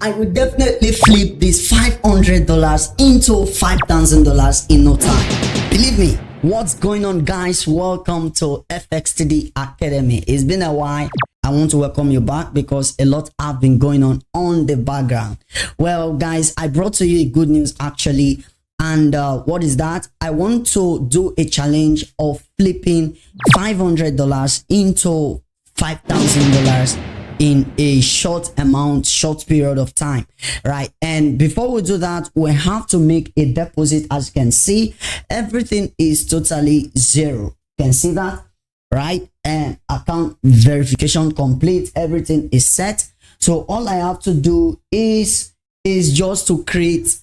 I would definitely flip this $500 into $5,000 in no time. Believe me. What's going on, guys? Welcome to FXTD Academy. It's been a while. I want to welcome you back because a lot have been going on the background. Well, guys, I brought to you a good news actually. And what is that? I want to do a challenge of flipping $500 into $5,000 in a short period of time, right? And before we do that, we have to make a deposit. As you can see, everything is totally zero. You can see that, right? And account verification complete, everything is set. So all I have to do is just to create,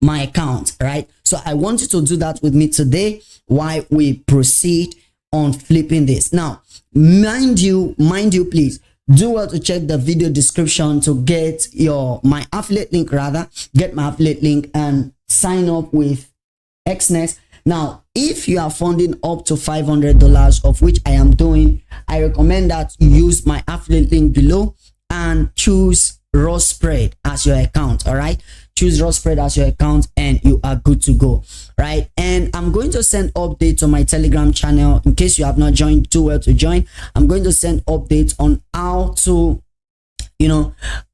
my account, right? So I want you to do that with me today while we proceed on flipping this. Now, mind you, please do well to check the video description to get my affiliate link, and sign up with Exness. Now, if you are funding up to $500, of which I am doing, I recommend that you use my affiliate link below and choose raw spread as your account. All right, choose raw spread as your account and you are good to go, right? And I'm going to send updates on my Telegram channel. In case you have not joined, do well to join. I'm going to send updates on how to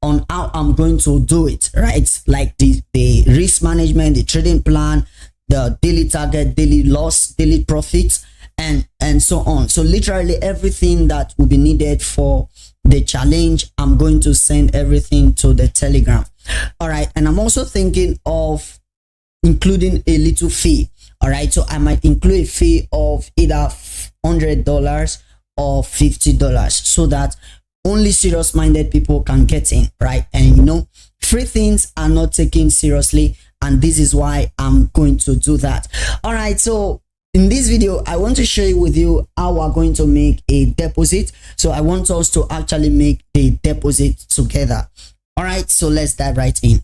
on how I'm going to do it, right? Like the risk management, the trading plan, the daily target, daily loss, daily profits, and so on. So literally everything that will be needed for the challenge, I'm going to send everything to the Telegram. All right, and I'm also thinking of including a little fee. All right, so I might include a fee of either $100 or $50 so that only serious-minded people can get in, right? And free things are not taken seriously, and this is why I'm going to do that. All right, so in this video, I want to share with you how we're going to make a deposit. So I want us to actually make the deposit together. All right, so let's dive right in.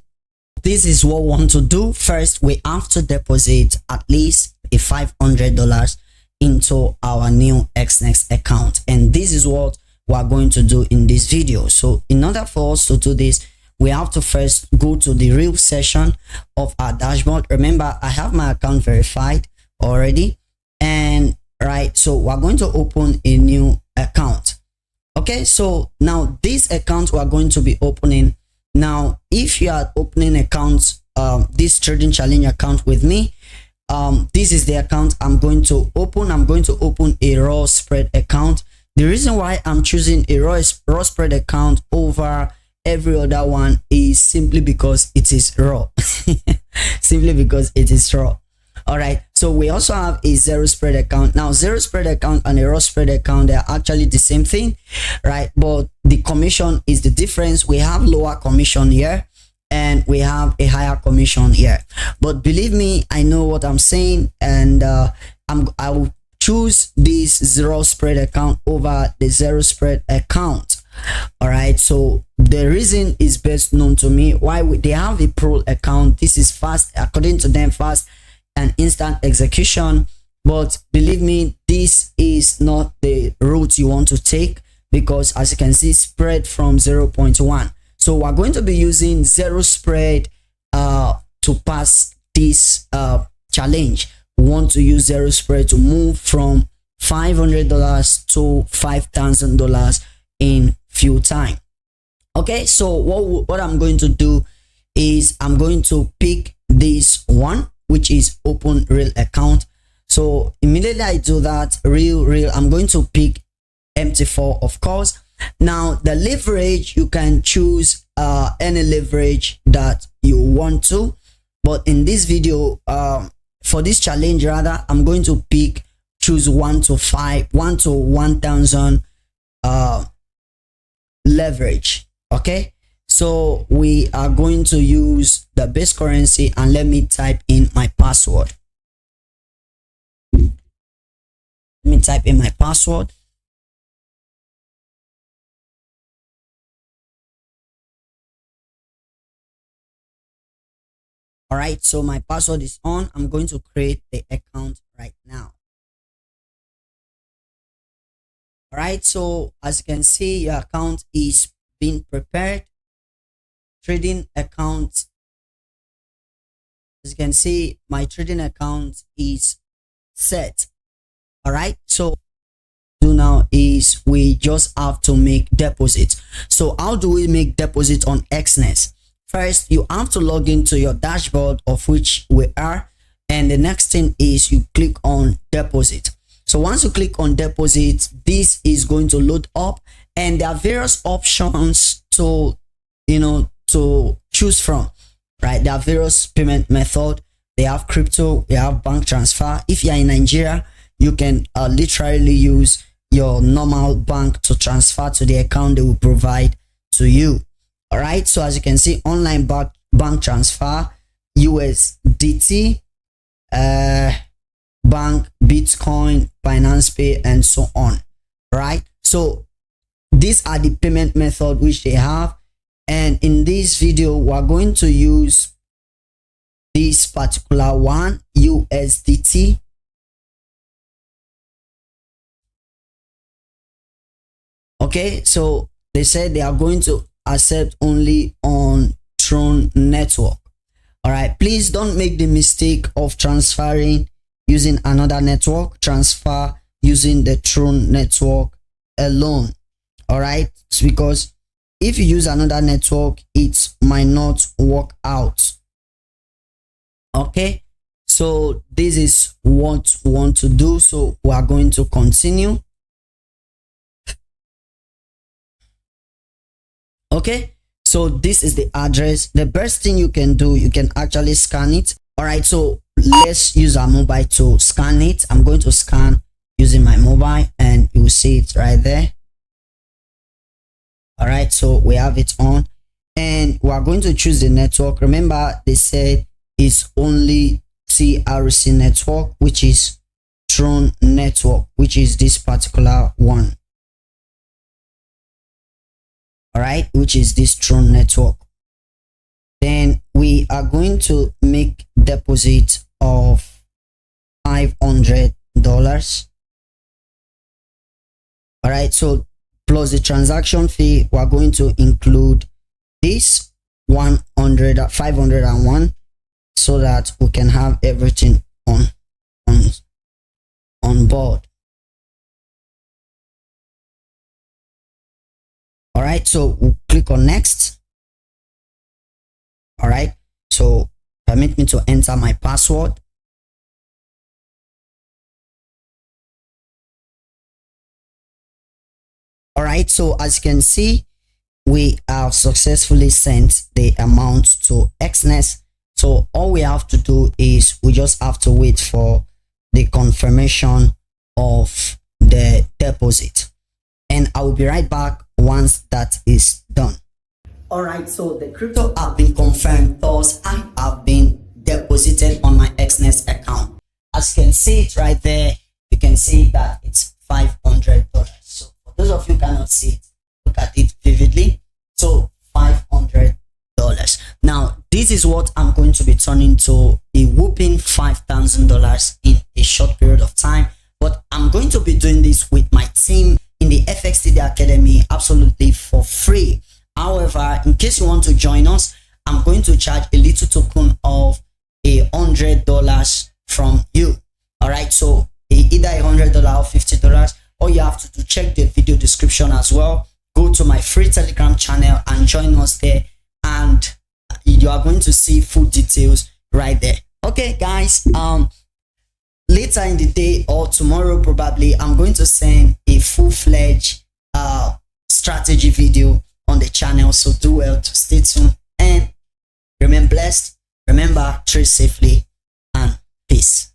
This is what we want to do. First, we have to deposit at least a $500 into our new Exness account. And this is what we're going to do in this video. So in order for us to do this, we have to first go to the real session of our dashboard. Remember, I have my account verified already. And right, so we're going to open a new account. Okay, so now this account we're going to be opening. Now, if you are opening accounts, this trading challenge account with me, this is the account I'm going to open. I'm going to open a raw spread account. The reason why I'm choosing a raw spread account over every other one is simply because it is raw. Simply because it is raw. All right, so we also have a zero spread account. Now, zero spread account and a raw spread account, they're actually the same thing, right? But the commission is the difference. We have lower commission here and we have a higher commission here. But believe me, I know what I'm saying, and I will choose this zero spread account over the zero spread account. All right, so the reason is best known to me. Why they have a pro account. This is fast, according to them, fast and instant execution. But believe me, this is not the route you want to take, because as you can see, spread from 0.1. So we're going to be using zero spread to pass this challenge. We want to use zero spread to move from $500 to $5,000 in few time. Okay, so what I'm going to do is I'm going to pick this one, which is open real account. So immediately I do that, real, I'm going to pick MT4, of course. Now the leverage, you can choose any leverage that you want to, but in this video, for this challenge rather, I'm going to choose 1 to 1,000 leverage. Okay, so we are going to use the base currency, and let me type in my password. Let me type in my password. All right, so my password is on. I'm going to create the account right now. All right, so as you can see, your account is been prepared. Trading account, as you can see, my trading account is set. All right, so do now is we just have to make deposits. So how do we make deposit on Exness? First, you have to log into your dashboard, of which we are, and the next thing is you click on deposit. So once you click on deposit, this is going to load up, and there are various options to to choose from, right? There are various payment method. They have crypto, they have bank transfer. If you're in Nigeria, you can literally use your normal bank to transfer to the account they will provide to you. All right, so as you can see, online bank transfer, USDT, bank, Bitcoin, Finance Pay, and so on. Right, so these are the payment method which they have, and in this video we're going to use this particular one, USDT. Okay, so they said they are going to accept only on Tron network. All right, please don't make the mistake of transferring using another network. Transfer using the Tron network alone. All right, it's because if you use another network, it might not work out. Okay, so this is what we want to do. So we are going to continue. Okay, so this is the address. The best thing you can do, you can actually scan it. All right, so let's use our mobile to scan it. I'm going to scan using my mobile, and you will see it right there. All right, so we have it on, and we are going to choose the network. Remember, they said it's only TRC network, which is Tron network, which is this particular one. All right, which is this Tron network. Then we are going to make deposit of $500. All right, so plus the transaction fee, we are going to include this 501, so that we can have everything on board. All right, so we'll click on next. All right, so permit me to enter my password. All right, so as you can see, we have successfully sent the amount to Exness. So all we have to do is we just have to wait for the confirmation of the deposit, and I will be right back once that is done. All right, so the crypto have been confirmed, thus I have been deposited on my Exness account. As you can see it right there, you can see that it's $500. So for those of you who cannot see it, look at it vividly. So $500. Now this is what I'm going to be turning to a whooping $5,000 in a short period of time. But I'm going to be doing this with my team in the FXTD Academy absolutely for free. However, in case you want to join us, I'm going to charge a little token of $100 from you. All right, so either $100 or $50. All you have to do, check the video description as well. Go to my free Telegram channel and join us there, and you are going to see full details right there. Okay, guys. Later in the day or tomorrow probably, I'm going to send a full-fledged strategy video on the channel. So do well to stay tuned and remain blessed. Remember, trade safely and peace.